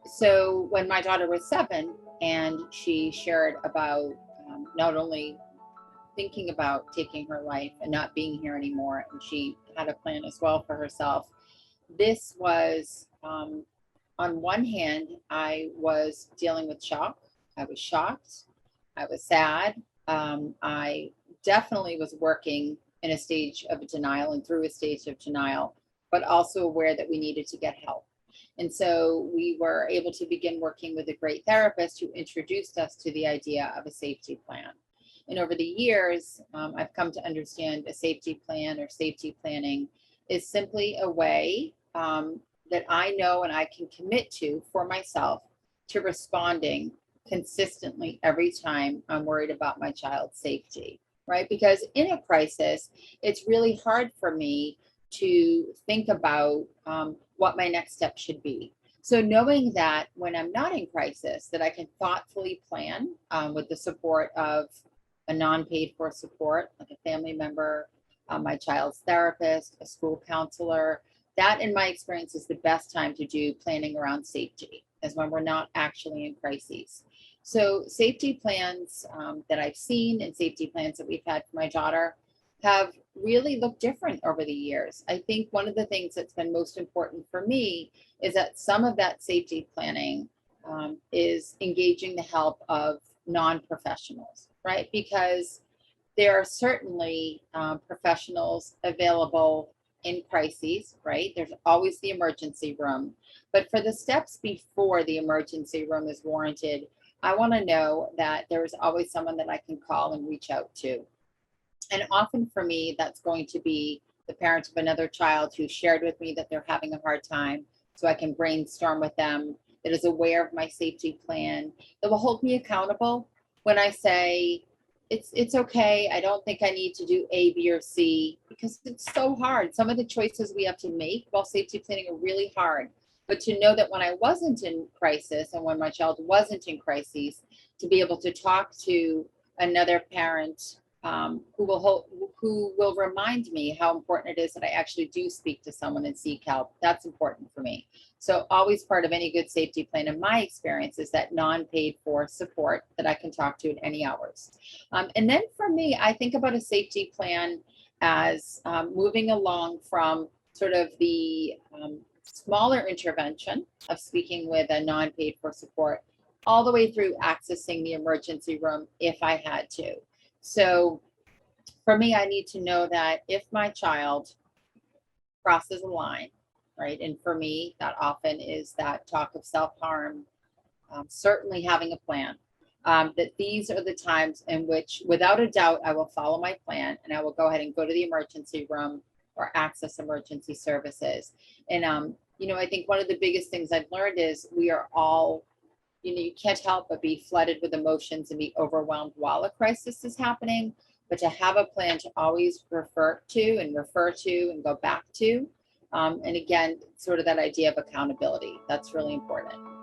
So when my daughter was 7 and she shared about not only thinking about taking her life and not being here anymore, and she had a plan as well for herself. This was, on one hand, I was dealing with shock. I was shocked. I was sad. I definitely was working in a stage of denial and through a stage of denial, but also aware that we needed to get help. And so we were able to begin working with a great therapist who introduced us to the idea of a safety plan. And over the years, I've come to understand a safety plan or safety planning is simply a way that I know and I can commit to for myself to responding consistently every time I'm worried about my child's safety, right? Because in a crisis, it's really hard for me to think about what my next step should be. So knowing that when I'm not in crisis, that I can thoughtfully plan with the support of a non-paid for support, like a family member, my child's therapist, a school counselor. That, in my experience, is the best time to do planning around safety, is when we're not actually in crises. So, safety plans that I've seen and safety plans that we've had for my daughter have really looked different over the years. I think one of the things that's been most important for me is that some of that safety planning is engaging the help of non-professionals, right? Because there are certainly professionals available in crises, right? There's always the emergency room. But for the steps before the emergency room is warranted, I want to know that there is always someone that I can call and reach out to. And often for me, that's going to be the parent of another child who shared with me that they're having a hard time. So I can brainstorm with them, that is aware of my safety plan, that will hold me accountable when I say, it's okay. I don't think I need to do A, B, or C because it's so hard. Some of the choices we have to make while safety planning are really hard. But to know that when I wasn't in crisis and when my child wasn't in crises, to be able to talk to another parent who will remind me how important it is that I actually do speak to someone and seek help. That's important for me. So always part of any good safety plan in my experience is that non-paid for support that I can talk to at any hours. And then for me, I think about a safety plan as moving along from sort of the smaller intervention of speaking with a non-paid for support all the way through accessing the emergency room if I had to. So for me, I need to know that if my child crosses a line, right? And for me, that often is that talk of self harm, certainly having a plan. That these are the times in which, without a doubt, I will follow my plan and I will go ahead and go to the emergency room or access emergency services. And, I think one of the biggest things I've learned is we are all you can't help but be flooded with emotions and be overwhelmed while a crisis is happening. But to have a plan to always refer to and go back to. And again, sort of that idea of accountability, that's really important.